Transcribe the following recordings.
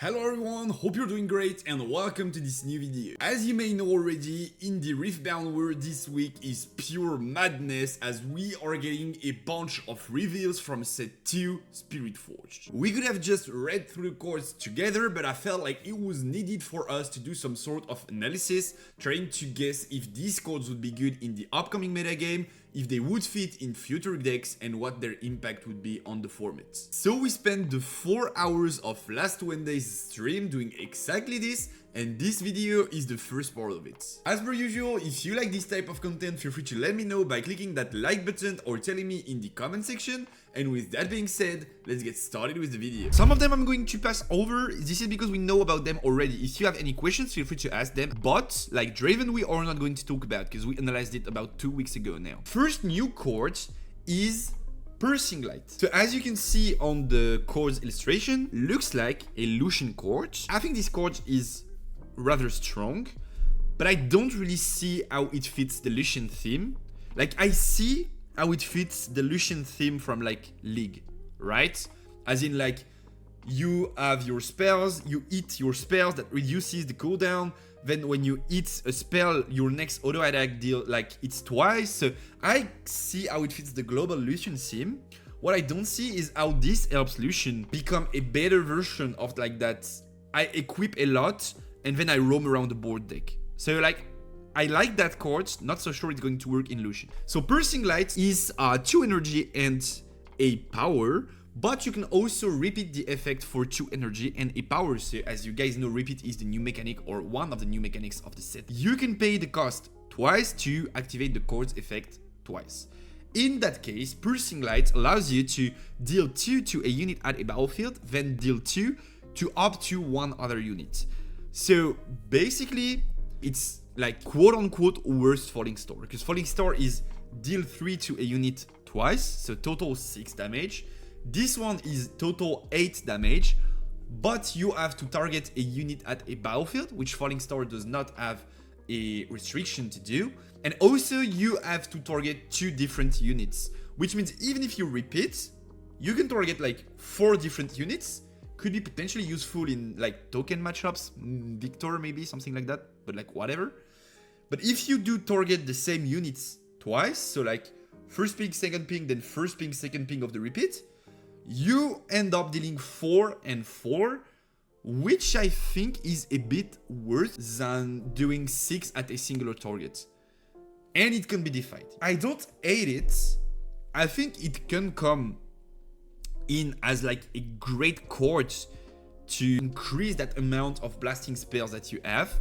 Hello everyone, hope you're doing great and welcome to this new video. As you may know already, in the Riftbound world this week is pure madness as we are getting a bunch of reveals from set 2 Spiritforged. We could have just read through the cards together, but I felt like it was needed for us to do some sort of analysis, trying to guess if these cards would be good in the upcoming metagame, if they would fit in future decks, and what their impact would be on the format. So we spent the 4 hours of last Wednesday's stream doing exactly this, and this video is the first part of it. As per usual, if you like this type of content, feel free to let me know by clicking that like button or telling me in the comment section. And with that being said, let's get started with the video. Some of them I'm going to pass over. This is because we know about them already. If you have any questions, feel free to ask them. But like Draven, we are not going to talk about because we analyzed it about 2 weeks ago now. First new card is Piercing Light. So as you can see on the card's illustration, looks like a Lucian card. I think this card is rather strong, but I don't really see how it fits the Lucian theme. Like I see how it fits the Lucian theme from like League, right? As in like you have your spells, you hit your spells that reduces the cooldown. Then when you hit a spell, your next auto attack deal like it's twice. So I see how it fits the global Lucian theme. What I don't see is how this helps Lucian become a better version of like that. I equip a lot and then I roam around the board deck. So like I like that card, not so sure it's going to work in Lucian. So Piercing Light is 2 energy and a power, but you can also repeat the effect for 2 energy and a power. So as you guys know, repeat is the new mechanic or one of the new mechanics of the set. You can pay the cost twice to activate the card's effect twice. In that case, Piercing Light allows you to deal 2 to a unit at a battlefield, then deal 2 to up to 1 other unit. So basically, it's like quote-unquote worst Falling Star, because Falling Star is deal 3 to a unit twice, so total 6 damage. This one is total 8 damage, but you have to target a unit at a battlefield, which Falling Star does not have a restriction to do. And also you have to target 2 different units, which means even if you repeat, you can target like 4 different units. Could be potentially useful in like token matchups, Victor maybe, something like that, but like whatever. But if you do target the same units twice, so like first ping, second ping, then first ping, second ping of the repeat, you end up dealing 4 and 4, which I think is a bit worse than doing 6 at a singular target. And it can be defied. I don't hate it. I think it can come in as like a great card to increase that amount of blasting spells that you have,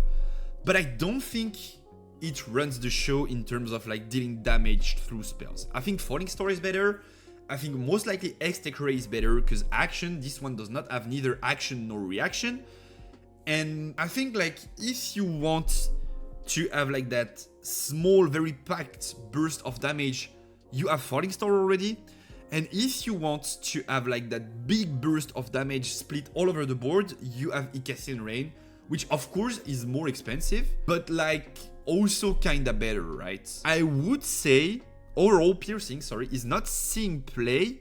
but I don't think it runs the show in terms of like dealing damage through spells. I think Falling Star is better. I think most likely X-Tech Ray is better because action, this one does not have neither action nor reaction. And I think like if you want to have like that small, very packed burst of damage, you have Falling Star already. And if you want to have like that big burst of damage split all over the board, you have Icasian Rain, which of course is more expensive, but like also kinda better, right? I would say overall Piercing, is not seeing play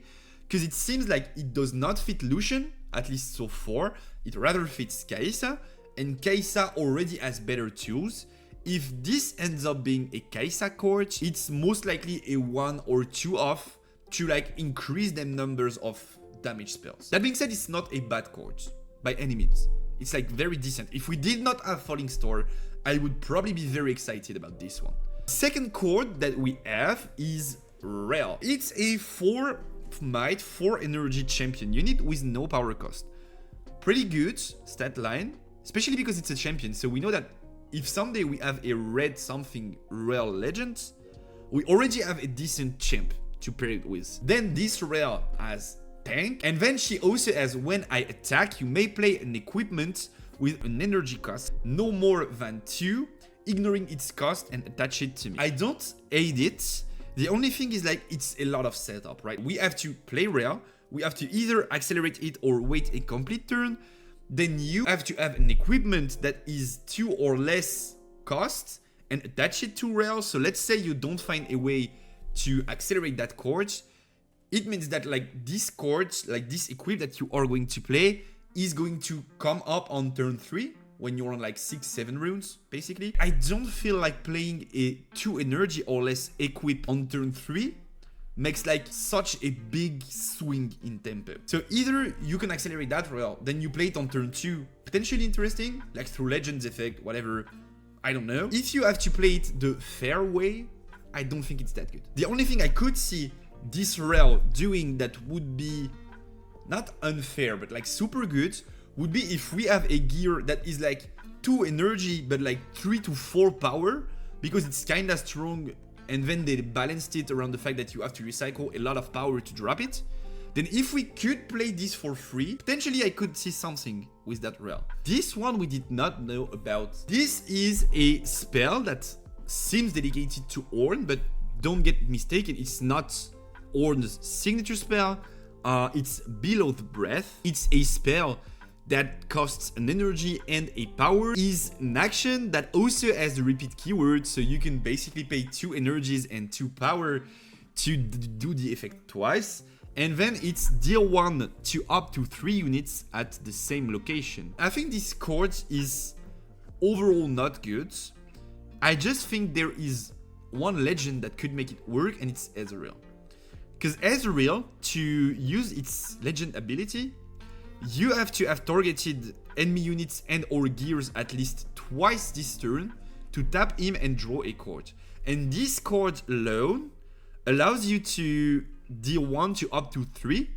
because it seems like it does not fit Lucian, at least so far. It rather fits Kai'Sa, and Kai'Sa already has better tools. If this ends up being a Kai'Sa card, it's most likely a 1 or 2 off to like increase them numbers of damage spells. That being said, it's not a bad card by any means. It's like very decent. If we did not have Falling Star, I would probably be very excited about this one. Second card that we have is Rell. It's a 4 might, 4 energy champion unit with no power cost. Pretty good stat line, especially because it's a champion. So we know that if someday we have a red something Rell legend, we already have a decent champ to pair it with. Then this Rell has tank, and then she also has when I attack, you may play an equipment with an energy cost no more than 2, ignoring its cost and attach it to me. I don't hate it. The only thing is like it's a lot of setup, right? We have to play Rell, we have to either accelerate it or wait a complete turn. Then you have to have an equipment that is 2 or less cost and attach it to Rell. So let's say you don't find a way to accelerate that card. It means that like this card, like this equip that you are going to play is going to come up on turn 3 when you're on like 6-7 runes, basically. I don't feel like playing a 2 energy or less equip on turn 3 makes like such a big swing in tempo. So either you can accelerate that Rell, then you play it on turn 2, potentially interesting, like through Legends effect, whatever, I don't know. If you have to play it the fair way, I don't think it's that good. The only thing I could see this Rell doing that would be not unfair, but like super good, would be if we have a gear that is like 2 energy, but like 3 to 4 power, because it's kinda strong, and then they balanced it around the fact that you have to recycle a lot of power to drop it. Then if we could play this for free, potentially I could see something with that Rell. This one we did not know about. This is a spell that seems dedicated to Ornn, but don't get mistaken, it's not Ornn's signature spell. It's Bellows Breath. It's a spell that costs an energy and a power, is an action that also has the repeat keyword, so you can basically pay 2 energies and 2 power to do the effect twice, and then it's deal 1 to up to 3 units at the same location. I think this chord is overall not good. I just think there is one legend that could make it work, and it's Ezreal. Because Ezreal, to use its legend ability, you have to have targeted enemy units and or gears at least twice this turn to tap him and draw a card. And this card alone allows you to deal 1 to up to 3,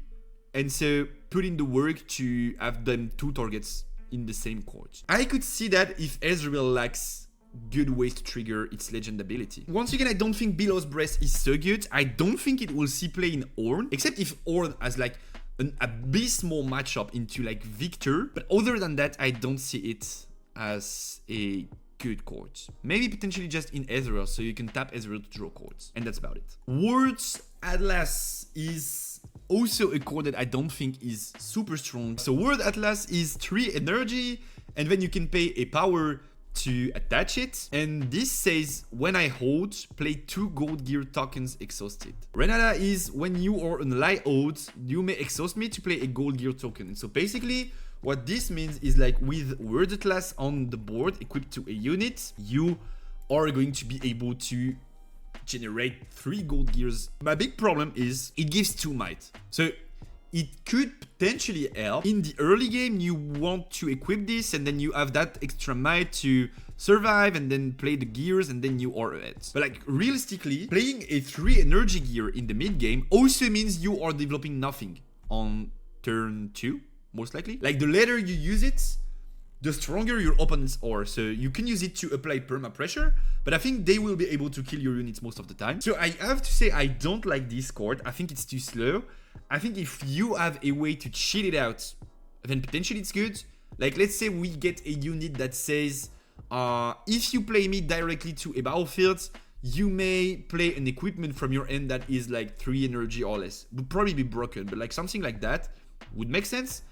and so put in the work to have them 2 targets in the same card. I could see that if Ezreal lacks good ways to trigger its legend ability. Once again, I don't think Bellows Breath is so good. I don't think it will see play in Ornn, except if Ornn has like an abysmal matchup into like Victor, but other than that, I don't see it as a good card. Maybe potentially just in Ezreal, so you can tap Ezreal to draw cards, and that's about it. Ward's Atlas is also a card that I don't think is super strong. So Ward Atlas is 3 energy, and then you can pay a power to attach it, and this says when I hold, play 2 gold gear tokens exhausted. Renata is when you are on light hold, you may exhaust me to play a gold gear token. And so basically what this means is like with Word Atlas on the board equipped to a unit, you are going to be able to generate 3 gold gears. My big problem is it gives 2 might. So it could potentially help. In the early game, you want to equip this, and then you have that extra might to survive, and then play the gears, and then you are ahead. But like, realistically, playing a 3 energy gear in the mid game also means you are developing nothing on turn 2, most likely. Like, the later you use it, the stronger your opponents are. So you can use it to apply perma pressure, but I think they will be able to kill your units most of the time. So I have to say I don't like this card. I think it's too slow. I think if you have a way to cheat it out, then potentially it's good. Like, let's say we get a unit that says, if you play me directly to a battlefield, you may play an equipment from your end that is like 3 energy or less. Would probably be broken, but like something like that would make sense.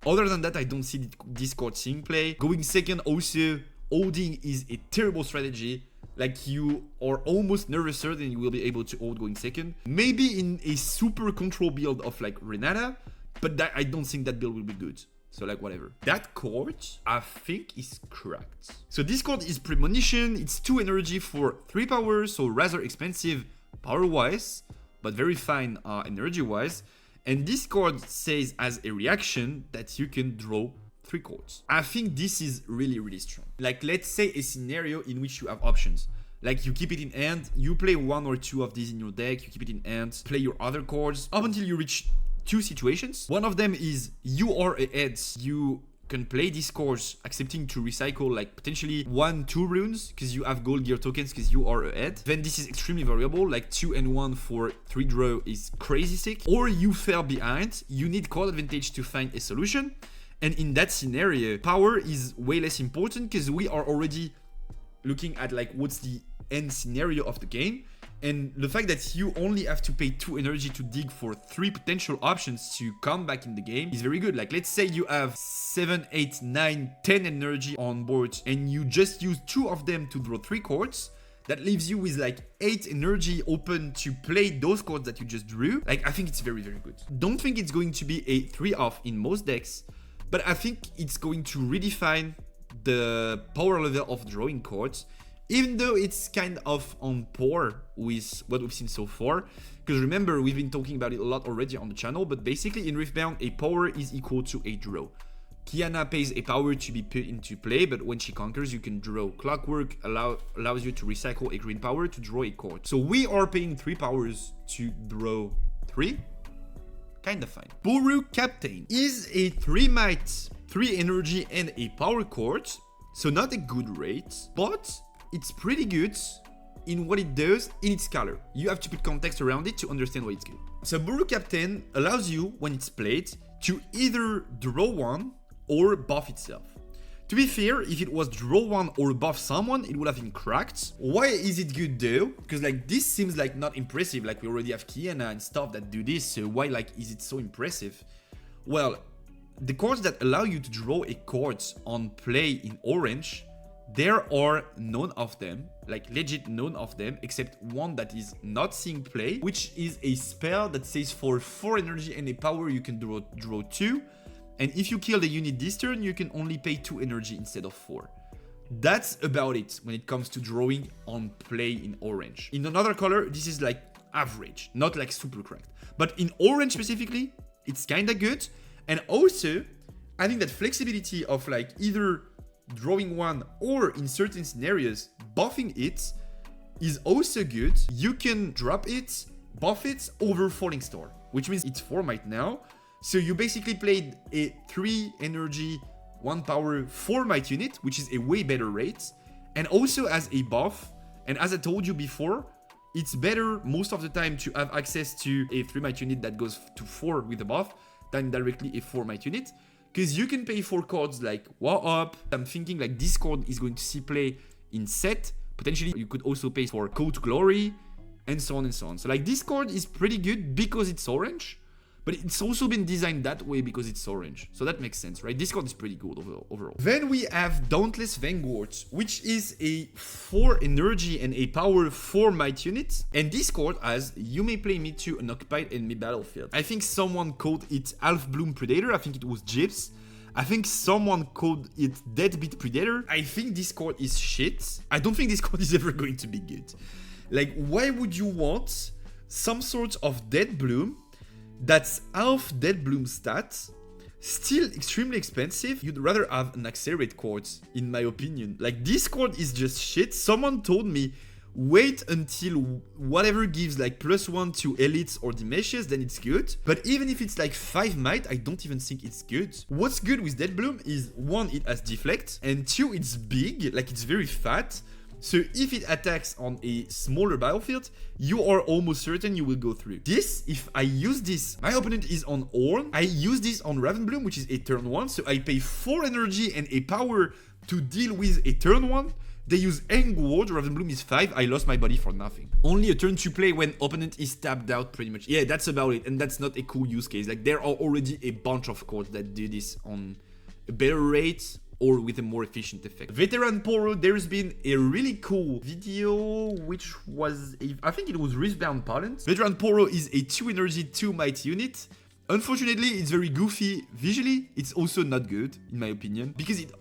Other than that, I don't see this card seeing play. Going second also, holding is a terrible strategy. Like, you are almost never certain you will be able to hold going second. Maybe in a super control build of like Renata, but that, I don't think that build will be good. So like, whatever. That card, I think, is correct. So this card is Premonition. It's 2 energy for 3 power, so rather expensive power-wise, but very fine energy-wise. And this card says as a reaction that you can draw 3 cards. I think this is really, really strong. Like, let's say a scenario in which you have options. Like, you keep it in hand, you play 1 or 2 of these in your deck, you keep it in hand, play your other cards, up until you reach 2 situations. One of them is you are ahead, you can play these cards, accepting to recycle like potentially 1-2 runes, because you have gold gear tokens because you are ahead. Then this is extremely variable, like 2 and 1 for 3 draw is crazy sick. Or you fell behind, you need card advantage to find a solution. And in that scenario, power is way less important because we are already looking at like what's the end scenario of the game. And the fact that you only have to pay 2 energy to dig for 3 potential options to come back in the game is very good. Like, let's say you have 7, 8, 9, 10 energy on board and you just use 2 of them to draw 3 cards. That leaves you with like 8 energy open to play those cards that you just drew. Like, I think it's very, very good. Don't think it's going to be a 3-off in most decks, but I think it's going to redefine the power level of drawing cards, even though it's kind of on par with what we've seen so far. Because remember, we've been talking about it a lot already on the channel, but basically in Riftbound, a power is equal to a draw. Qiyana pays a power to be put into play, but when she conquers, you can draw. Clockwork allows you to recycle a green power to draw a card. So we are paying 3 powers to draw 3. Kinda fine. Buhru Captain is a 3 might, 3 energy, and a power card. So not a good rate, but it's pretty good in what it does in its color. You have to put context around it to understand why it's good. So Buhru Captain allows you, when it's played, to either draw 1 or buff itself. To be fair, if it was draw 1 or buff someone, it would have been cracked. Why is it good though? Because like this seems like not impressive, like we already have Qiyana and stuff that do this, so why like is it so impressive? Well, the cards that allow you to draw a card on play in orange, there are none of them, like legit none of them, except one that is not seeing play, which is a spell that says for 4 energy and a power you can draw 2. And if you kill the unit this turn, you can only pay 2 energy instead of 4. That's about it when it comes to drawing on play in orange. In another color, this is like average, not like super cracked. But in orange specifically, it's kinda good. And also, I think that flexibility of like either drawing 1 or in certain scenarios, buffing it is also good. You can drop it, buff it over Falling Star, which means it's 4 might now. So you basically played a 3 energy, 1 power, 4 might unit, which is a way better rate. And also as a buff, and as I told you before, it's better most of the time to have access to a 3 might unit that goes to 4 with a buff than directly a 4 might unit. Because you can pay 4 cards like War Up. I'm thinking like this card is going to see play in set. Potentially you could also pay for Code to Glory, and so on and so on. So like this card is pretty good because it's orange. But it's also been designed that way because it's orange. So that makes sense, right? This card is pretty good overall. Then we have Dauntless Vanguard, which is a 4 energy and a power 4 might unit. And this card has, you may play me to an occupied enemy battlefield. I think someone called it Half Bloom Predator. I think it was Gyps. I think someone called it Deadbeat Predator. I think this card is shit. I don't think this card is ever going to be good. Like, why would you want some sort of Dead Bloom that's half Dead Bloom stats, still extremely expensive? You'd rather have an Accelerate card, in my opinion. Like, this card is just shit. Someone told me, wait until whatever gives like +1 to elites or demeshes, then it's good. But even if it's like 5 might, I don't even think it's good. What's good with Dead Bloom is 1, it has deflect, and 2, it's big, like it's very fat. So if it attacks on a smaller battlefield, you are almost certain you will go through. This, if I use this, my opponent is on Ornn. I use this on Ravenbloom, which is a turn 1. So I pay 4 energy and a power to deal with a turn 1. They use Engward, Ravenbloom is 5, I lost my body for nothing. Only a turn to play when opponent is tapped out pretty much. Yeah, that's about it, and that's not a cool use case. Like, there are already a bunch of cards that do this on a better rate or with a more efficient effect. Veteran Poro, there's been a really cool video, which was, I think it was Riftbound Parlance. Veteran Poro is a 2 energy, 2 might unit. Unfortunately, it's very goofy visually. It's also not good, in my opinion, because it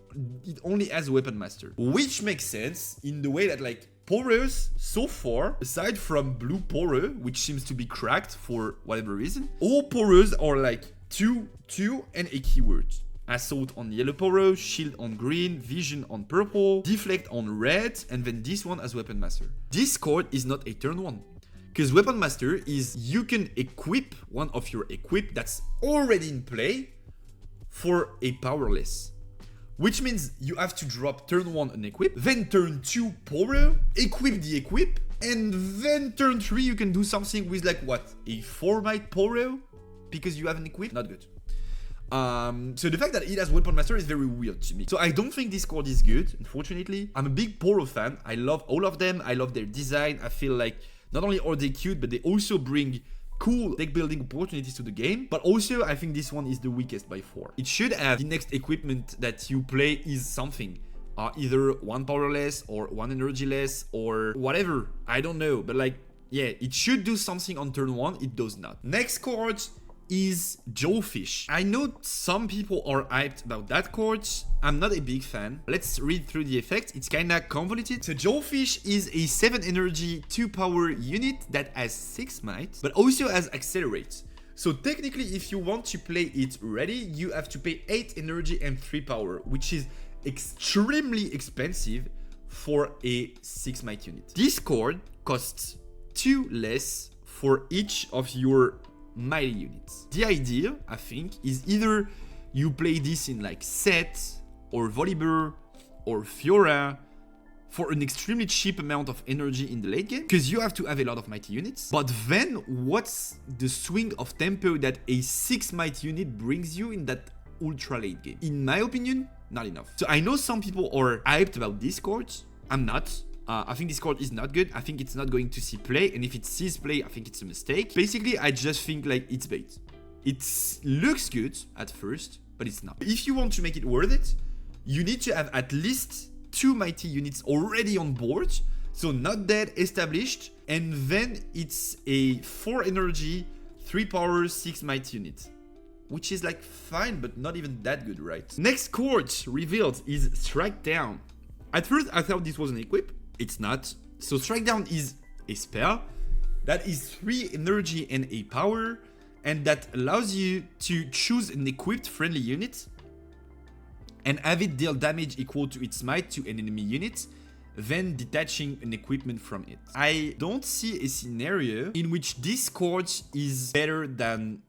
only has Weapon Master. Which makes sense in the way that, like, Poros, so far, aside from Blue Poro, which seems to be cracked for whatever reason, all Poros are like 2, 2, and a keyword. Assault on yellow Poro, Shield on green, Vision on purple, Deflect on red, and then this one as Weapon Master. This card is not a turn 1. Because Weapon Master is, you can equip one of your equip that's already in play for a powerless. Which means you have to drop turn 1 an equip, then turn 2 Poro, equip the equip, and then turn 3 you can do something with like what? A 4 might Poro? Because you have an equip? Not good. So the fact that it has Weapon Master is very weird to me. So I don't think this card is good, unfortunately. I'm a big Poro fan. I love all of them. I love their design. I feel like not only are they cute, but they also bring cool deck building opportunities to the game. But also, I think this one is the weakest by far. It should have the next equipment that you play is something. Either 1 power less or 1 energy less or whatever. I don't know. But like, yeah, it should do something on turn 1. It does not. Next card is Jaull-Fish. I know some people are hyped about that card. I'm not a big fan. Let's read through the effect. It's kinda convoluted. So Jaull-Fish is a 7 energy, 2 power unit that has 6 might, but also has accelerate. So technically, if you want to play it ready, you have to pay 8 energy and 3 power, which is extremely expensive for a 6 might unit. This card costs 2 less for each of your mighty units. The idea, I think, is either you play this in like Set or Volibear or Fiora for an extremely cheap amount of energy in the late game, because you have to have a lot of mighty units. But then what's the swing of tempo that a 6 might unit brings you in that ultra late game? In my opinion, not enough. So I know some people are hyped about this card. I'm not. I think this card is not good. I think it's not going to see play, and if it sees play, I think it's a mistake. Basically, I just think like it's bait. It looks good at first, but it's not. If you want to make it worth it, you need to have at least 2 mighty units already on board, so not dead, established, and then it's a 4 energy, 3 power, 6 mighty unit, which is like fine, but not even that good, right? Next card revealed is Strike Down. At first, I thought this was an equip. It's not. So Strike Down is a spell that is 3 energy and a power, and that allows you to choose an equipped friendly unit and have it deal damage equal to its might to an enemy unit, then detaching an equipment from it. I don't see a scenario in which this card is better than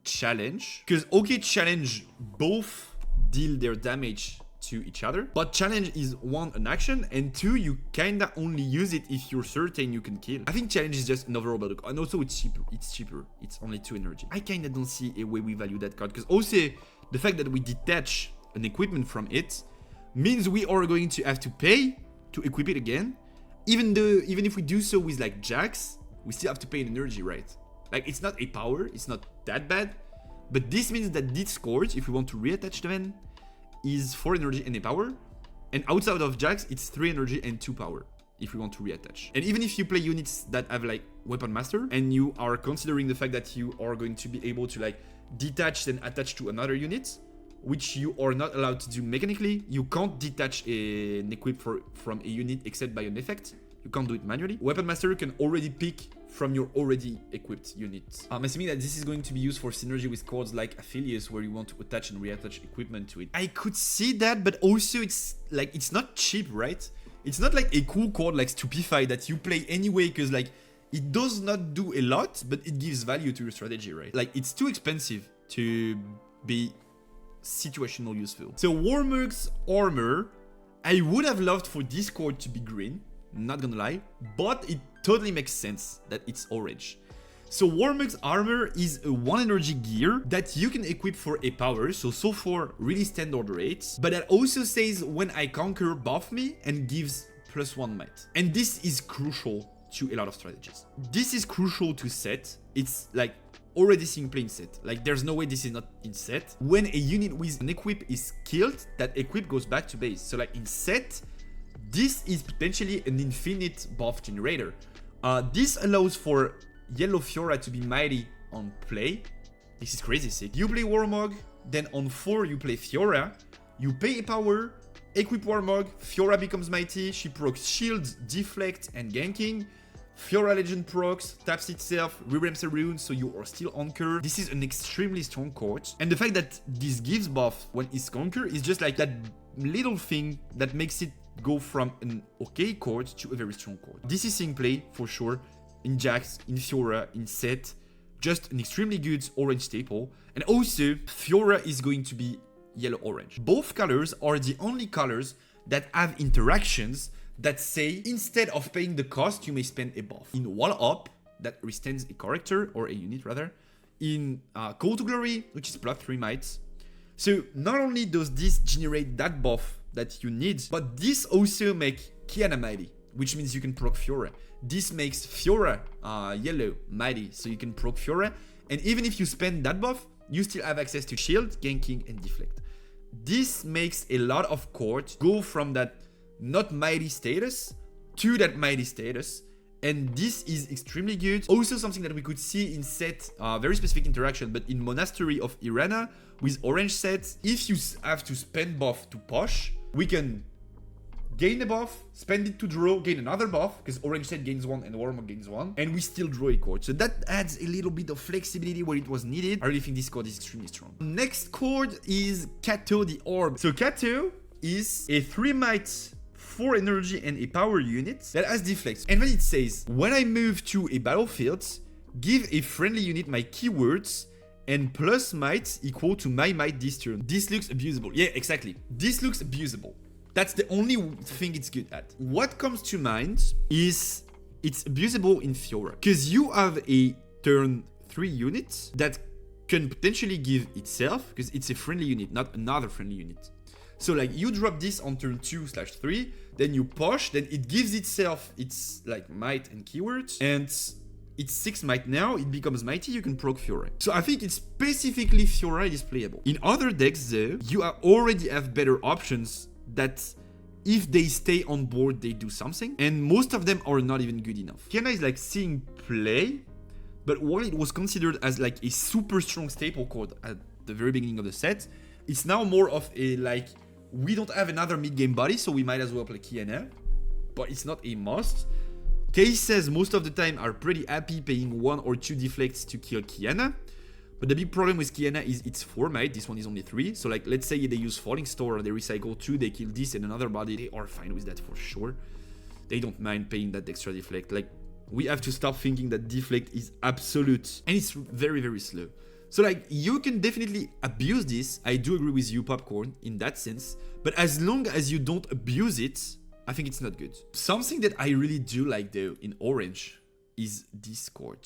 Challenge, because okay, Challenge both deal their damage to each other, but Challenge is 1, an action, and 2, you kinda only use it if you're certain you can kill. I think Challenge is just an overall better card, and also it's cheaper. It's only 2 energy. I kinda don't see a way we value that card, because also the fact that we detach an equipment from it means we are going to have to pay to equip it again. Even if we do so with like Jax, we still have to pay an energy, right? Like, it's not a power, it's not that bad, but this means that this card, if we want to reattach them, is 4 energy and a power, and outside of Jax, it's 3 energy and 2 power if we want to reattach. And even if you play units that have like Weapon Master, and you are considering the fact that you are going to be able to like detach and attach to another unit, which you are not allowed to do mechanically, you can't detach an equip from a unit except by an effect. You can't do it manually. Weapon Master can already pick from your already equipped unit. I'm assuming that this is going to be used for synergy with cards like Affiliates, where you want to attach and reattach equipment to it. I could see that, but also it's like, it's not cheap, right? It's not like a cool card like Stupefy that you play anyway, because like it does not do a lot, but it gives value to your strategy, right? Like, it's too expensive to be situational useful. So Warmog's armor, I would have loved for this card to be green, not gonna lie, but it totally makes sense that it's orange. So Warmog's armor is a 1 energy gear that you can equip for a power, so far really standard rates, but that also says when I conquer buff me and gives +1 might. And this is crucial to a lot of strategies. This is crucial to Set. It's like already seeing play in Set. Like, there's no way this is not in Set. When a unit with an equip is killed, that equip goes back to base. So like in Set, this is potentially an infinite buff generator. This allows for Yellow Fiora to be mighty on play. This is crazy sick. You play Warmog, then on 4 you play Fiora, you pay a power, equip Warmog, Fiora becomes mighty, she procs shield, deflect, and ganking. Fiora Legend procs, taps itself, re-ramps a rune, so you are still on curve. This is an extremely strong card, and the fact that this gives buff when it's conquer is just like that little thing that makes it go from an okay card to a very strong card. This is seeing play for sure in Jax, in Fiora, in Set. Just an extremely good orange staple, and also Fiora is going to be yellow-orange. Both colors are the only colors that have interactions that say instead of paying the cost, you may spend a buff. In Wall Up, that restants a character, or a unit rather. In Call to Glory, which is +3 might. So not only does this generate that buff that you need, but this also makes Kiana mighty, which means you can proc Fiora. This makes Fiora yellow mighty, so you can proc Fiora. And even if you spend that buff, you still have access to shield, ganking, and deflect. This makes a lot of cards go from that not mighty status to that mighty status, and this is extremely good. Also something that we could see in set, very specific interaction, but in Monastery of Irana with orange sets, if you have to spend buff to push, we can gain a buff, spend it to draw, gain another buff, because orange set gains 1 and Warmog gains 1, and we still draw a card. So that adds a little bit of flexibility where it was needed. I really think this card is extremely strong. Next card is Kato the Arm. So Kato is a 3 might, 4 energy and a power unit that has deflect. And then it says, when I move to a battlefield, give a friendly unit my keywords and plus might equal to my might this turn. This looks abusable. Yeah, exactly. This looks abusable. That's the only thing it's good at. What comes to mind is it's abusable in Fiora, because you have a turn 3 unit that can potentially give itself, because it's a friendly unit, not another friendly unit. So like you drop this on turn 2/3, then you push, then it gives itself its like might and keywords, and it's 6 might now, it becomes mighty, you can proc Fiora. So I think it's specifically Fiora is playable. In other decks though, you already have better options that if they stay on board, they do something. And most of them are not even good enough. Kiana is like seeing play, but while it was considered as like a super strong staple card at the very beginning of the set, it's now more of a like, we don't have another mid-game body, so we might as well play Kiana, but it's not a must. Cases most of the time are pretty happy paying 1 or 2 deflects to kill Kiana. But the big problem with Kiana is it's 4 might, this one is only 3. So like, let's say they use Falling Star, they recycle 2, they kill this and another body, they are fine with that for sure. They don't mind paying that extra deflect. Like, we have to stop thinking that deflect is absolute. And it's very, very slow. So like, you can definitely abuse this. I do agree with you, Popcorn, in that sense. But as long as you don't abuse it, I think it's not good. Something that I really do like though in orange is this card,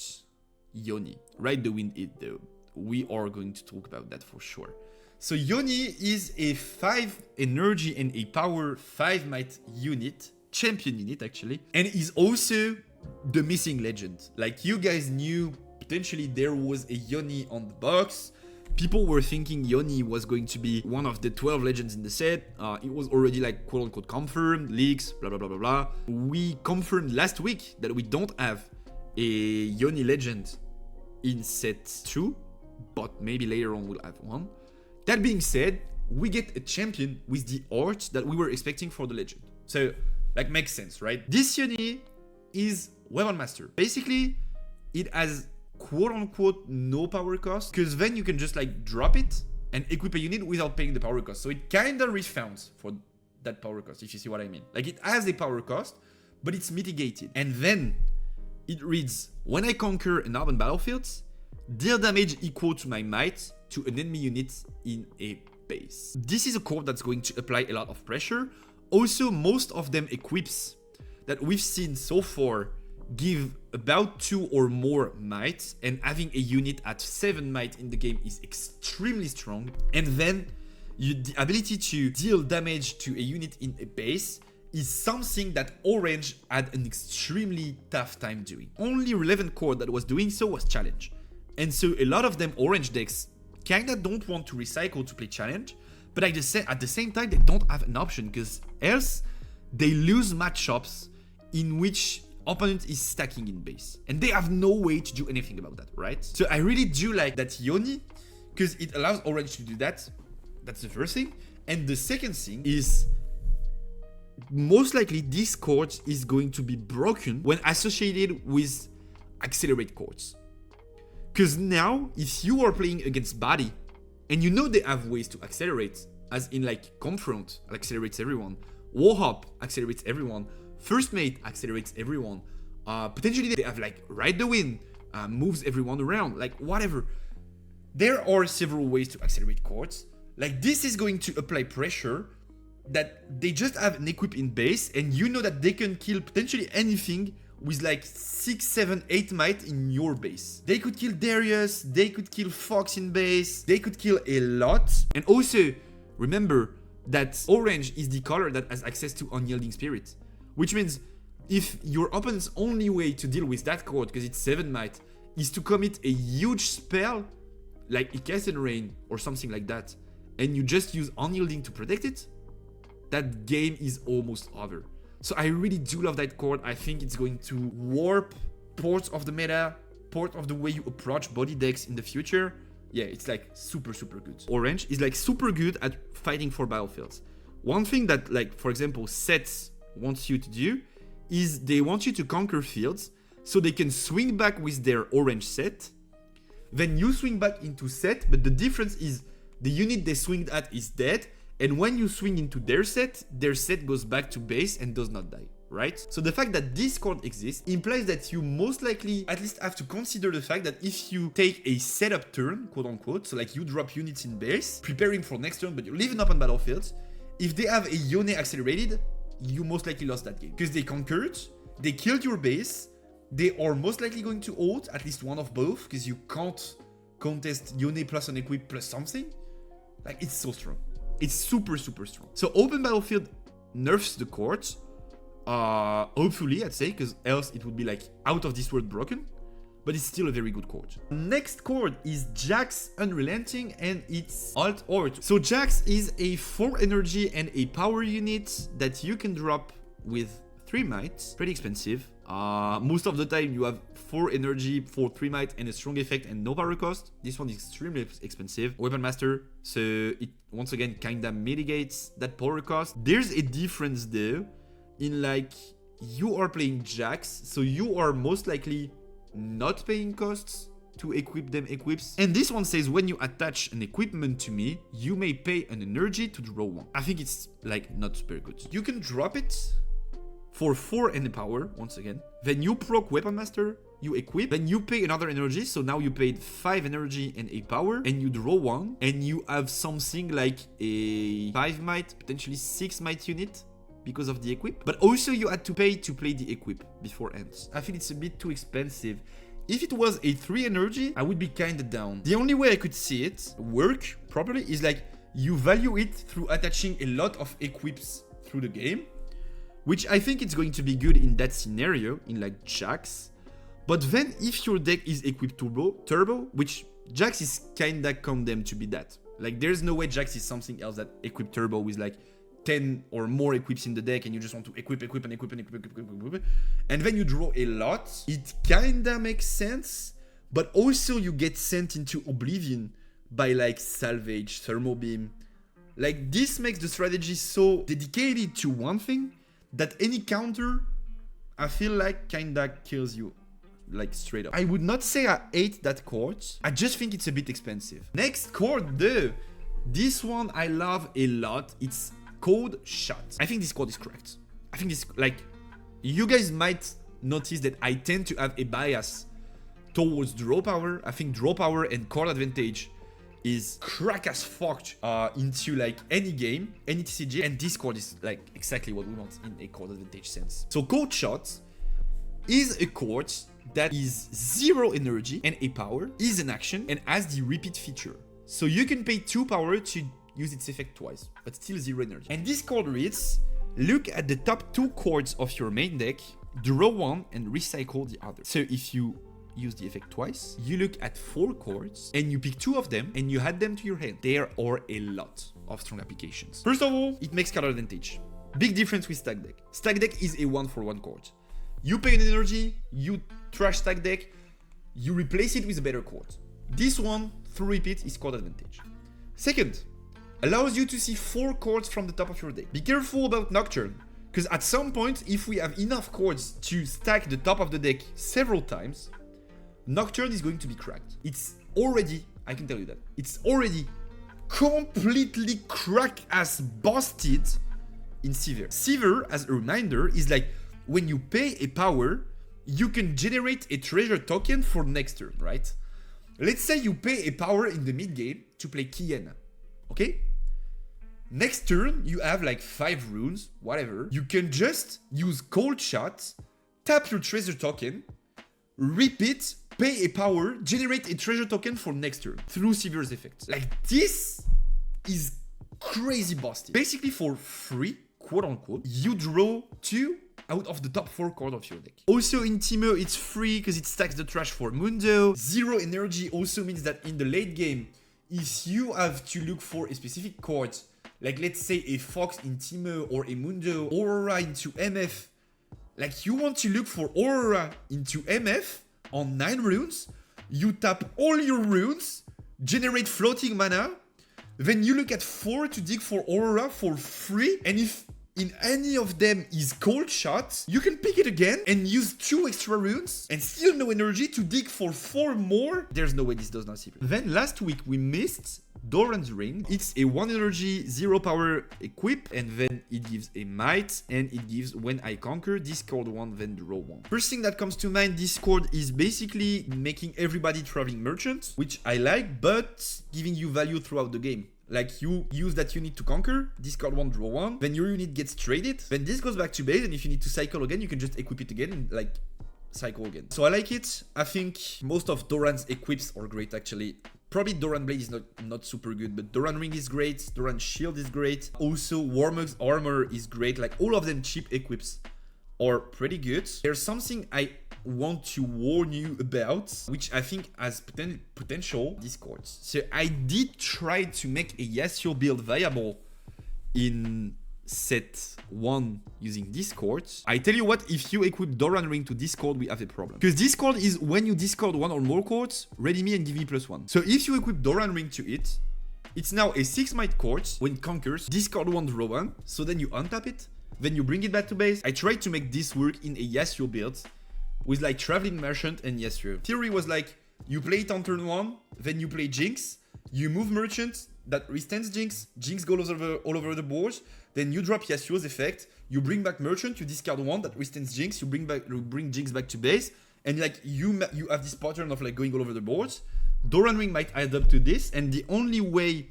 Yone. Ride the Wind it though. We are going to talk about that for sure. So Yone is a 5 energy and a power 5 might unit, champion unit actually, and is also the missing legend. Like you guys knew potentially there was a Yone on the box. People were thinking Yone was going to be one of the 12 legends in the set. It was already like quote unquote confirmed, leaks, blah blah blah blah blah. We confirmed last week that we don't have a Yone legend in set 2. But maybe later on we'll have one. That being said, we get a champion with the art that we were expecting for the legend. So, like, makes sense, right? This Yone is Weapon Master. Basically, it has quote-unquote no power cost, because then you can just, like, drop it and equip a unit without paying the power cost. So it kinda refounds for that power cost, if you see what I mean. Like, it has a power cost, but it's mitigated. And then it reads, when I conquer an urban battlefield, deal damage equal to my might to an enemy unit in a base. This is a card that's going to apply a lot of pressure. Also, most of them equips that we've seen so far give about 2 or more might, and having a unit at 7 might in the game is extremely strong. And then the ability to deal damage to a unit in a base is something that Orange had an extremely tough time doing. Only relevant card that was doing so was Challenge. And so a lot of them orange decks kinda don't want to recycle to play Challenge, but at the same time they don't have an option, because else they lose matchups in which opponent is stacking in base. And they have no way to do anything about that, right? So I really do like that Yone, because it allows orange to do that. That's the first thing. And the second thing is, most likely this card is going to be broken when associated with accelerate cards. Because now, if you are playing against body, and you know they have ways to accelerate, as in like Confront accelerates everyone, Warhop accelerates everyone, First Mate accelerates everyone, potentially they have like Ride the Wind, moves everyone around, like whatever. There are several ways to accelerate cards. Like this is going to apply pressure that they just have an equip in base, and you know that they can kill potentially anything with like 6, 7, 8 might in your base. They could kill Darius, they could kill Fox in base, they could kill a lot. And also, remember that orange is the color that has access to Unyielding Spirit. Which means, if your opponent's only way to deal with that card, because it's 7 might, is to commit a huge spell, like a Cast and Rain or something like that, and you just use Unyielding to protect it, that game is almost over. So I really do love that card. I think it's going to warp parts of the meta, part of the way you approach body decks in the future. Yeah, it's like super good. Orange is like super good at fighting for battlefields. One thing that, like, for example, sets wants you to do is they want you to conquer fields so they can swing back with their orange set. Then you swing back into set, but the difference is the unit they swinged at is dead, and when you swing into their set goes back to base and does not die, right? So the fact that this card exists implies that you most likely at least have to consider the fact that if you take a setup turn, quote unquote, so like you drop units in base, preparing for next turn, but you're leaving up on battlefields, if they have a Yone accelerated, you most likely lost that game. Because they conquered, they killed your base, they are most likely going to ult, at least one of both, because you can't contest Yone plus an equip plus something. Like, it's so strong. It's super strong. So open battlefield nerfs the card. Hopefully, I'd say, because else it would be like out of this world broken. But it's still a very good card. Next card is Jax Unrelenting, and it's Alt or 2. So Jax is a 4 energy and a power unit that you can drop with 3 might. Pretty expensive. Most of the time you have 4 energy, 3 might, and a strong effect and no power cost. This one is extremely expensive. Weapon Master, so it once again kinda mitigates that power cost. There's a difference though, in like you are playing Jax, so you are most likely not paying costs to equip them equips. And this one says when you attach an equipment to me, you may pay an energy to draw 1. I think it's like not super good. You can drop it for 4 and a power, once again. Then you proc Weapon Master, you equip, then you pay another energy, so now you paid 5 energy and a power, and you draw 1, and you have something like a 5 might, potentially 6 might unit because of the equip. But also you had to pay to play the equip before ends. I think it's a bit too expensive. If it was a 3 energy, I would be kinda down. The only way I could see it work properly is like you value it through attaching a lot of equips through the game, which I think it's going to be good in that scenario, in like Jax. But then if your deck is equipped turbo, which Jax is kinda condemned to be that. Like there's no way Jax is something else that equipped turbo with like 10 or more equips in the deck and you just want to equip. And then you draw a lot. It kinda makes sense, but also you get sent into oblivion by like Salvage, Thermal Beam. Like this makes the strategy so dedicated to one thing that any counter, I feel like, kinda kills you, like straight up. I would not say I hate that card, I just think it's a bit expensive. Next card though, this one I love a lot, it's Code Shot. I think this card is correct. I think this, like, you guys might notice that I tend to have a bias towards draw power. I think draw power and card advantage is crack as fuck into like any game, any TCG, and this card is like exactly what we want in a card advantage sense. So Code Shot is a card that is 0 energy and a power, is an action, and has the repeat feature. So you can pay 2 power to use its effect twice, but still 0 energy. And this card reads, look at the top 2 cards of your main deck, draw 1 and recycle the other. So if you use the effect twice, you look at 4 cards and you pick 2 of them and you add them to your hand. There are a lot of strong applications. First of all, it makes card advantage. Big difference with stack deck. Stack deck is a 1-for-1 card. You pay an energy, you trash stack deck, you replace it with a better card. This one, through repeat, is card advantage. Second, allows you to see 4 cards from the top of your deck. Be careful about Nocturne, because at some point, if we have enough cards to stack the top of the deck several times, Nocturne is going to be cracked. It's already, I can tell you that, it's already completely cracked as busted in Sever. Sever, as a reminder, is like when you pay a power, you can generate a treasure token for next turn, right? Let's say you pay a power in the mid game to play Kiena, okay? Next turn, you have like 5 runes, whatever. You can just use Cold Shot, tap your treasure token, repeat, pay a power, generate a treasure token for next turn through Sever's effect. Like this is crazy busted. Basically for free, quote unquote, you draw 2 out of the top 4 cards of your deck. Also in Teemo, it's free because it stacks the trash for Mundo. 0 energy also means that in the late game, if you have to look for a specific card like let's say a Fox in Teemo or a Mundo, Aurora into MF, like you want to look for Aurora into MF on 9 runes, you tap all your runes, generate floating mana, then you look at 4 to dig for Aurora for free, and if in any of them is cold shot, you can pick it again and use 2 extra runes and still no energy to dig for 4 more. There's no way this does not CP. Then last week we missed Doran's Ring. It's a 1 energy, 0 power equip, and then it gives a might, and it gives when I conquer, discard 1, then draw 1. First thing that comes to mind, discord is basically making everybody traveling merchant, which I like, but giving you value throughout the game. Like you use that unit to conquer, discard 1, draw 1, then your unit gets traded, then this goes back to base, and if you need to cycle again, you can just equip it again and like cycle again. So I like it. I think most of Doran's equips are great actually. Probably Doran Blade is not super good, but Doran Ring is great, Doran Shield is great. Also Warmog's armor is great, like all of them cheap equips are pretty good. There's something I want to warn you about, which I think has potential, discords. So I did try to make a Yasuo build viable in set 1 using discords. I tell you what, if you equip Doran Ring to discord, we have a problem. Because discord is when you discard 1 or more cords, ready me and give me +1. So if you equip Doran Ring to it, it's now a 6 might cord. When it conquers, discard 1, draw 1. So then you untap it, then you bring it back to base. I tried to make this work in a Yasuo build with like Traveling Merchant and Yasuo. Theory was like, you play it on turn 1, then you play Jinx, you move Merchant, that restants Jinx, Jinx goes all over the board, then you drop Yasuo's effect, you bring back Merchant, you discard 1, that restants Jinx, you bring Jinx back to base, and like you have this pattern of like going all over the board. Doran Ring might add up to this, and the only way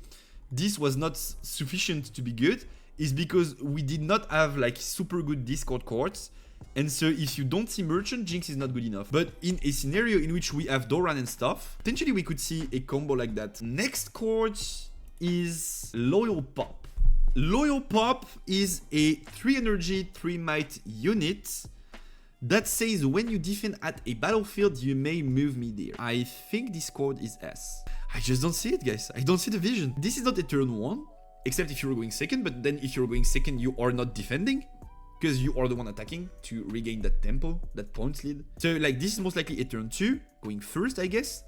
this was not sufficient to be good is because we did not have like super good discord cards. And so if you don't see Merchant, Jinx is not good enough. But in a scenario in which we have Doran and stuff, potentially we could see a combo like that. Next card is Loyal Pop. Loyal Pop is a 3 energy, 3 might unit that says when you defend at a battlefield, you may move me there. I think this card is S. I just don't see it, guys. I don't see the vision. This is not a turn 1, except if you're going second, but then if you're going second, you are not defending, because you are the one attacking to regain that tempo, that points lead. So like this is most likely a turn 2, going first, I guess.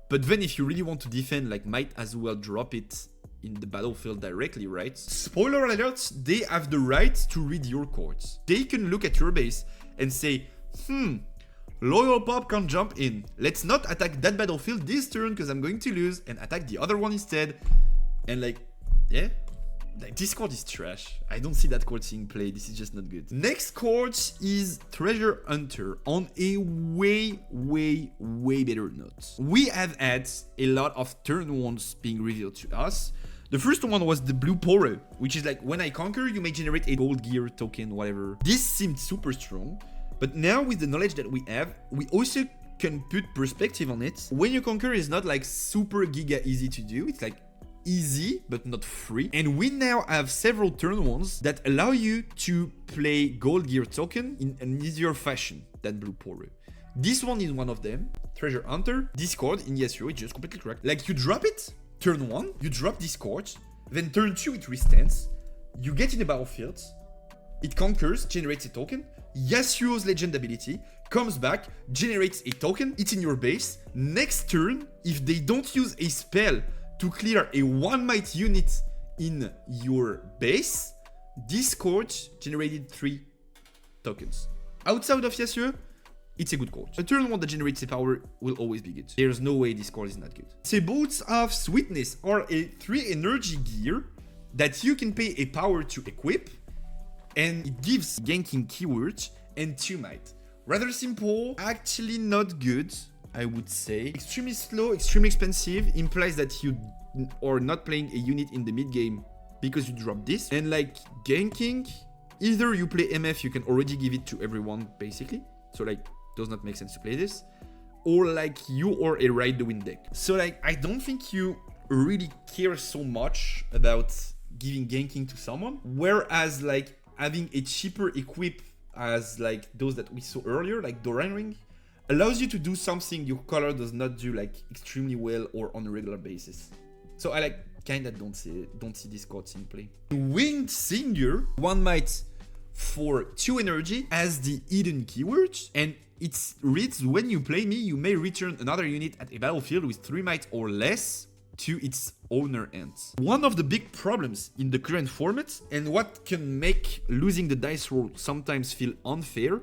But then if you really want to defend, like might as well drop it in the battlefield directly, right? Spoiler alert, they have the right to read your cards. They can look at your base and say, Loyal Pop can jump in. Let's not attack that battlefield this turn because I'm going to lose, and attack the other one instead. And like, yeah. Like, this card is trash. I don't see that card seeing play. This is just not good. Next card is Treasure Hunter on a way better note. We have had a lot of turn 1s being revealed to us. The first one was the blue Poro, which is like when I conquer, you may generate a gold gear token, whatever. This seemed super strong, but now with the knowledge that we have, we also can put perspective on it. When you conquer, it's not like super giga easy to do. It's like easy, but not free. And we now have several turn 1s that allow you to play gold gear token in an easier fashion than blue Poro. This one is one of them. Treasure Hunter, discord in Yasuo, it's just completely correct. Like you drop it, turn 1, you drop discord, then turn 2 it restands, you get in the battlefield, it conquers, generates a token, Yasuo's legend ability comes back, generates a token, it's in your base. Next turn, if they don't use a spell to clear a 1 might unit in your base, discord generated 3 tokens. Outside of Yasuo, it's a good card. A turn 1 that generates a power will always be good. There's no way this card is not good. The Boots of Swiftness are a 3 energy gear that you can pay a power to equip, and it gives ganking keywords and 2 might. Rather simple, actually not good, I would say. Extremely slow, extremely expensive, implies that you are not playing a unit in the mid game because you drop this. And like ganking, either you play MF, you can already give it to everyone basically. So like, does not make sense to play this. Or like you are a Ride the Wind deck. So like, I don't think you really care so much about giving ganking to someone. Whereas like having a cheaper equip as like those that we saw earlier, like Doran Ring, allows you to do something your color does not do like extremely well or on a regular basis. So I like kinda don't see these cards in play. Windsinger, 1 might for 2 energy, as the hidden keyword, and it reads, when you play me, you may return another unit at a battlefield with 3 might or less to its owner end. One of the big problems in the current format, and what can make losing the dice roll sometimes feel unfair,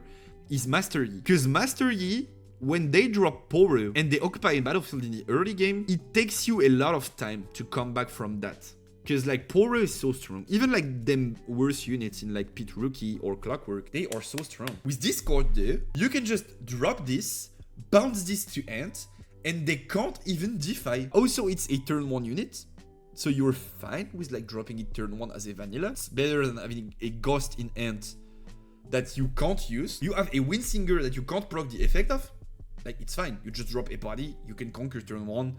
is Master Yi. Because Master Yi, when they drop Poro and they occupy a battlefield in the early game, it takes you a lot of time to come back from that. Because like Poro is so strong. Even like them worse units in like Pit Rookie or Clockwork, they are so strong. With this card though, you can just drop this, bounce this to Ant, and they can't even defy. Also, it's a turn 1 unit, so you're fine with like dropping it turn 1 as a vanilla. It's better than having a Ghost in Ant that you can't use. You have a Windsinger that you can't proc the effect of. Like, it's fine. You just drop a body, you can conquer turn 1.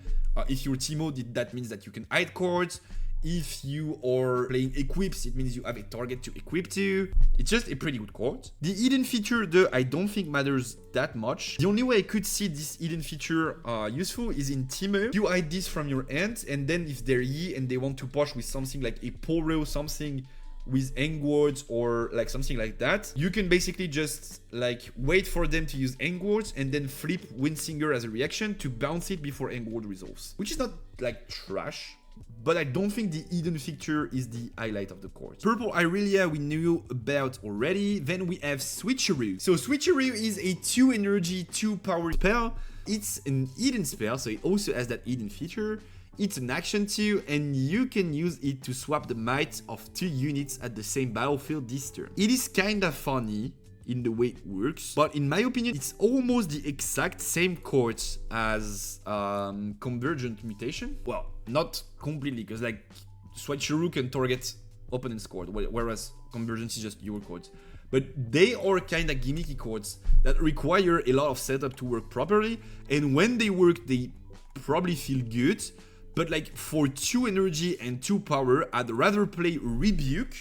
If you're Teemo, that means that you can hide cards. If you are playing equips, it means you have a target to equip to. It's just a pretty good card. The hidden feature, though, I don't think matters that much. The only way I could see this hidden feature useful is in Teemo. You hide this from your hand, and then if they're Yi and they want to push with something like a Poro, something with Engwards or like something like that, you can basically just like wait for them to use Engwards and then flip Windsinger as a reaction to bounce it before Engward resolves. Which is not like trash, but I don't think the hidden feature is the highlight of the card. Purple Irelia we knew about already. Then we have Switcheroo. So Switcheroo is a 2 energy, 2 power spell. It's an hidden spell, so it also has that hidden feature. It's an action too, and you can use it to swap the might of 2 units at the same battlefield this turn. It is kinda funny in the way it works, but in my opinion, it's almost the exact same card as Convergent Mutation. Well, not completely, because like Switcheroo can target opponent's card, whereas Convergence is just your cards. But they are kinda gimmicky cards that require a lot of setup to work properly, and when they work, they probably feel good. But like for 2 energy and 2 power, I'd rather play Rebuke,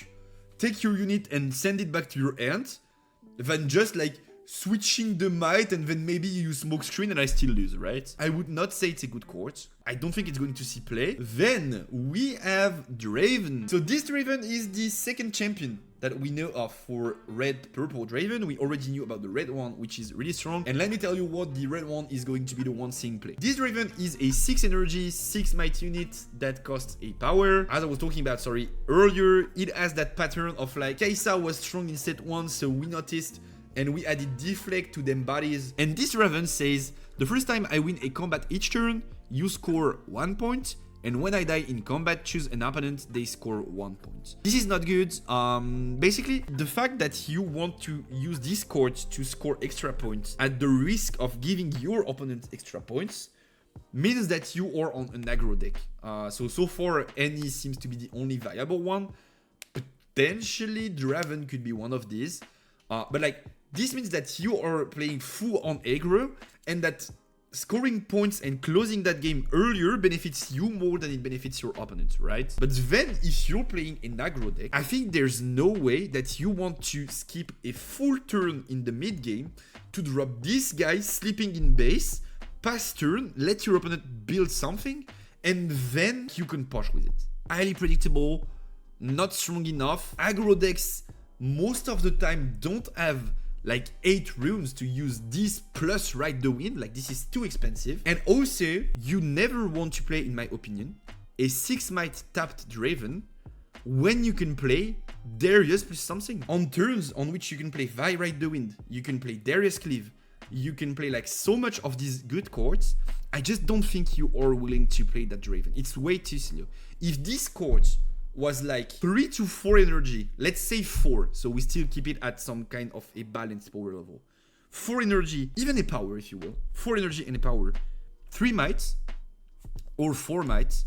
take your unit and send it back to your hand, than just like switching the might and then maybe you use Smokescreen and I still lose, right? I would not say it's a good card. I don't think it's going to see play. Then we have Draven. So this Draven is the 2nd champion that we know of for red purple Draven. We already knew about the red one, which is really strong. And let me tell you what the red one is going to be the one seeing play. This Draven is a 6 energy, 6 might unit that costs a power. As I was talking about, earlier, it has that pattern of like Kaisa was strong in set 1, so we noticed and we added deflect to them bodies. And this Draven says, the first time I win a combat each turn, you score 1 point. And when I die in combat, choose an opponent, they score 1 point. This is not good. Basically, the fact that you want to use this card to score extra points at the risk of giving your opponent extra points means that you are on an aggro deck. So far, Annie seems to be the only viable one. Potentially, Draven could be one of these. But like, this means that you are playing full on aggro, and that scoring points and closing that game earlier benefits you more than it benefits your opponent, right? But then if you're playing an aggro deck, I think there's no way that you want to skip a full turn in the mid game to drop this guy sleeping in base, pass turn, let your opponent build something, and then you can push with it. Highly predictable, not strong enough. Aggro decks most of the time don't have like 8 runes to use this plus Ride the Wind. Like, this is too expensive. And also, you never want to play, in my opinion, a 6 might tapped Draven when you can play Darius plus something. On turns on which you can play Vi Ride the Wind, you can play Darius Cleave, you can play like so much of these good cards. I just don't think you are willing to play that Draven. It's way too slow. If this card was like 3 to 4 energy, let's say 4, so we still keep it at some kind of a balanced power level. 4 energy, even a power if you will. 4 energy and a power. 3 might, or 4 might.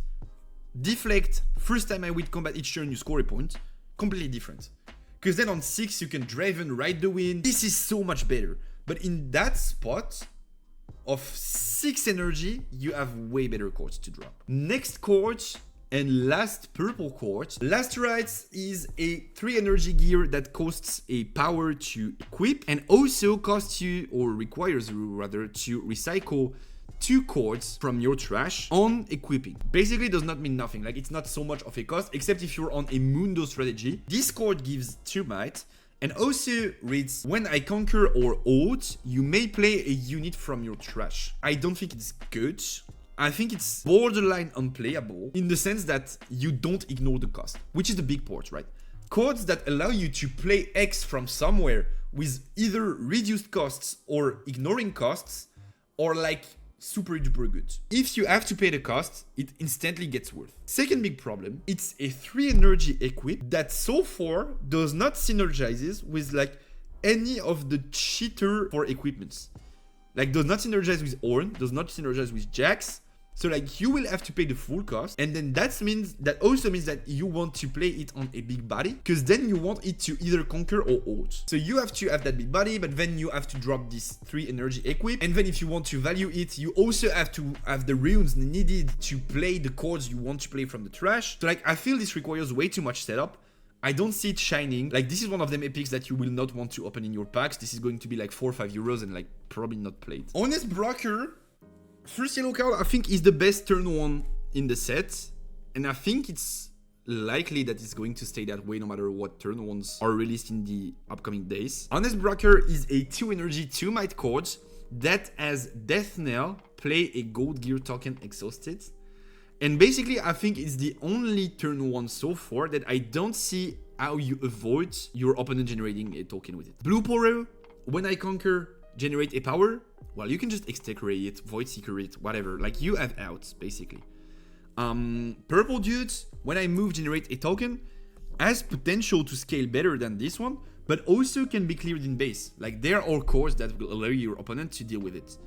Deflect, first time I win combat each turn you score a point. Completely different. Because then on 6 you can Draven, Ride the Wind. This is so much better. But in that spot of 6 energy, you have way better cards to drop. Next card, and last purple card. Last Rites is a 3 energy gear that costs a power to equip and also costs you, or requires you rather, to recycle 2 chords from your trash on equipping. Basically does not mean nothing, like it's not so much of a cost, except if you're on a Mundo strategy. This chord gives 2 might, and also reads, when I conquer or hold, you may play a unit from your trash. I don't think it's good. I think it's borderline unplayable in the sense that you don't ignore the cost, which is the big part, right? Chords that allow you to play X from somewhere with either reduced costs or ignoring costs are like super duper good. If you have to pay the cost, it instantly gets worth. Second big problem, it's a 3 energy equip that so far does not synergizes with like any of the cheater for equipments. Like does not synergize with Ornn, does not synergize with Jax. So like you will have to pay the full cost, and then that also means that you want to play it on a big body, because then you want it to either conquer or ult. So you have to have that big body, but then you have to drop this 3 energy equip, and then if you want to value it, you also have to have the runes needed to play the chords you want to play from the trash. So like I feel this requires way too much setup. I don't see it shining. Like this is one of them epics that you will not want to open in your packs. This is going to be like 4 or 5 euros and like probably not played. Honest Broker. First yellow card, I think, is the best turn 1 in the set, and I think it's likely that it's going to stay that way no matter what turn 1s are released in the upcoming days. Honest Broker is a 2 energy, 2 might chord that as Death Knell, play a gold gear token exhausted. And basically, I think it's the only turn 1 so far that I don't see how you avoid your opponent generating a token with it. Blue Poro, when I conquer, generate a power. Well, you can just extecrate it, void seeker it, whatever. Like you have outs, basically. Purple Dudes, when I move, generate a token, has potential to scale better than this one, but also can be cleared in base. Like there are cores that will allow your opponent to deal with it.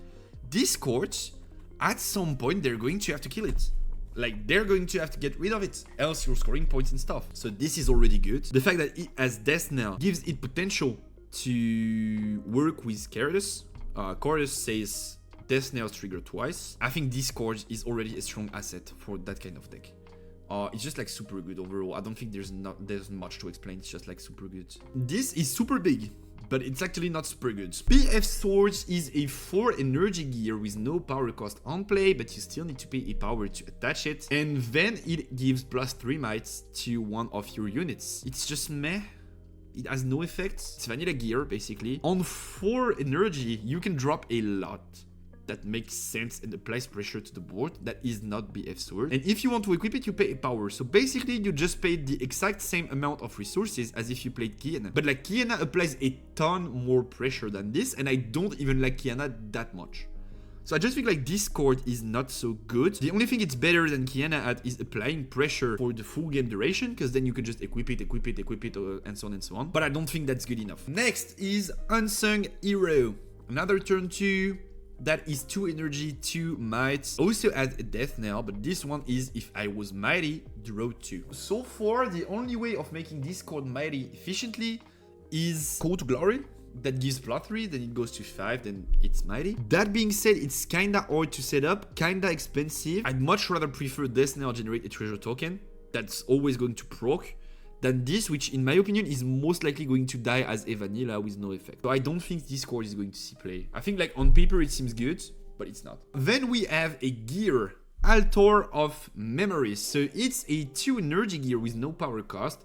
These cores, at some point, they're going to have to kill it. Like they're going to have to get rid of it, else you're scoring points and stuff. So this is already good. The fact that it has Death Knell gives it potential to work with Katchouze. Katchouze says Death Knell trigger twice. I think this card is already a strong asset for that kind of deck. It's just like super good overall. I don't think there's much to explain. It's just like super good. This is super big, but it's actually not super good. PF Swords is a 4 energy gear with no power cost on play, but you still need to pay a power to attach it. And then it gives +3 mites to one of your units. It's just meh. It has no effect. It's vanilla gear, basically. On 4 energy, you can drop a lot that makes sense and applies pressure to the board. That is not BF Sword. And if you want to equip it, you pay a power. So basically, you just paid the exact same amount of resources as if you played Kiana. But like Kiana applies a ton more pressure than this, and I don't even like Kiana that much. So I just think like this card is not so good. The only thing it's better than Kiana at is applying pressure for the full game duration, because then you can just equip it, and so on and so on. But I don't think that's good enough. Next is Unsung Hero. Another turn 2. That is 2 energy, 2 might. Also has a Death Knell, but this one is if I was mighty, draw 2. So far, the only way of making this card mighty efficiently is Call to Glory. That gives +3, then it goes to 5, then it's mighty. That being said, it's kinda hard to set up, kinda expensive. I'd much rather prefer Death Knell generate a treasure token that's always going to proc than this, which in my opinion is most likely going to die as a vanilla with no effect. So I don't think this card is going to see play. I think like on paper it seems good, but it's not. Then we have a gear, Altar of Memories. So it's a 2 energy gear with no power cost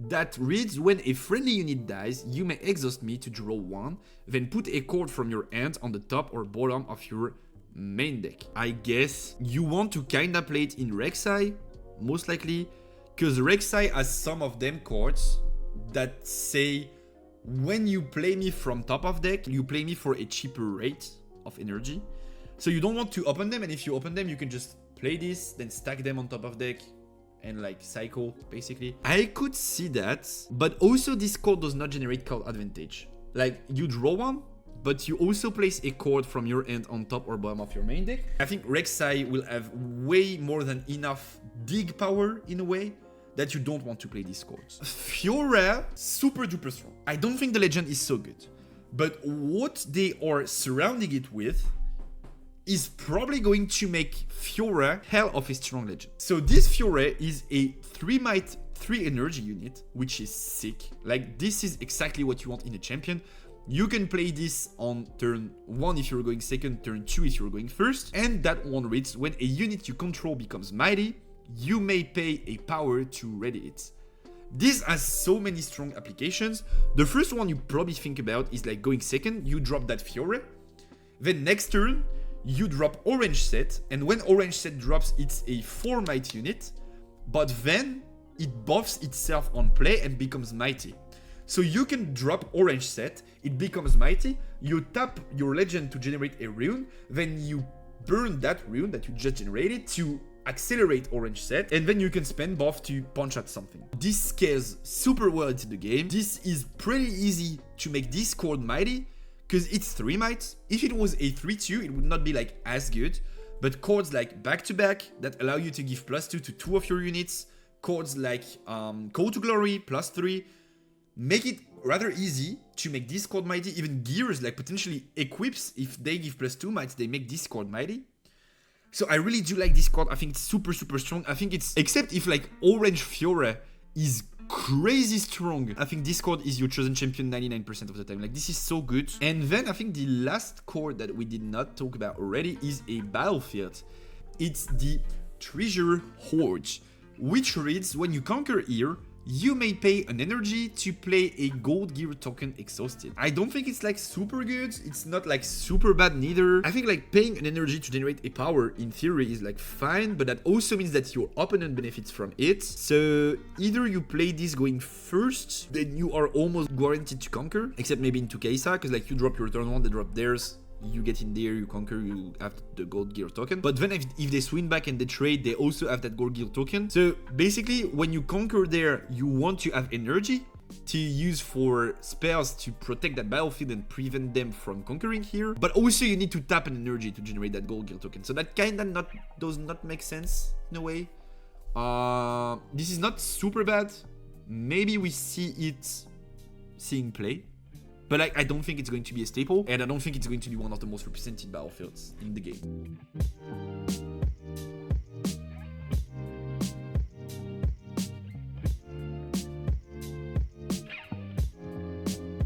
that reads, when a friendly unit dies, you may exhaust me to draw 1, then put a card from your hand on the top or bottom of your main deck. I guess you want to kinda play it in Rek'sai, most likely, because Rek'sai has some of them cards that say, when you play me from top of deck, you play me for a cheaper rate of energy. So you don't want to open them, and if you open them, you can just play this, then stack them on top of deck, and like cycle, basically. I could see that, but also this card does not generate card advantage. Like, you draw 1, but you also place a card from your end on top or bottom of your main deck. I think Rek'sai will have way more than enough dig power in a way that you don't want to play these cards. Fiora, super duper strong. I don't think the legend is so good, but what they are surrounding it with is probably going to make Fiora hell of a strong legend. So this Fiora is a 3 might, 3 energy unit, which is sick. Like, this is exactly what you want in a champion. You can play this on turn 1 if you're going second, turn 2 if you're going first, and that one reads, when a unit you control becomes mighty, you may pay a power to ready it. This has so many strong applications. The first one you probably think about is like going second, you drop that Fiora, then next turn, you drop orange set, and when orange set drops, it's a 4 might unit, but then it buffs itself on play and becomes mighty. So you can drop orange set, it becomes mighty, you tap your legend to generate a rune, then you burn that rune that you just generated to accelerate orange set, and then you can spend buff to punch at something. This scales super well into the game. This is pretty easy to make this chord mighty, because it's 3 might. If it was a 3-2, it would not be like as good, but chords like back-to-back that allow you to give +2 to 2 of your units, chords like Call to Glory, +3, make it rather easy to make this chord mighty. Even gears like potentially equips, if they give +2 might, they make this chord mighty. So I really do like this chord. I think it's super strong. I think it's, except if like orange Fiora is crazy strong, I think this chord is your chosen champion 99% of the time. Like, this is so good. And then I think the last chord that we did not talk about already is a battlefield. It's the Treasure Hoard, which reads, when you conquer here, you may pay an energy to play a gold gear token exhausted. I don't think it's like super good. It's not like super bad neither. I think like paying an energy to generate a power in theory is like fine, but that also means that your opponent benefits from it. So either you play this going first, then you are almost guaranteed to conquer, except maybe in 2Ksa, because like you drop your turn 1, they drop theirs. You get in there, you conquer, you have the gold gear token. But then if they swing back and they trade, they also have that gold gear token. So basically, when you conquer there, you want to have energy to use for spells to protect that battlefield and prevent them from conquering here. But also you need to tap an energy to generate that gold gear token. So that kinda does not make sense in a way. This is not super bad. Maybe we see it seeing play. But like, I don't think it's going to be a staple, and I don't think it's going to be one of the most represented battlefields in the game.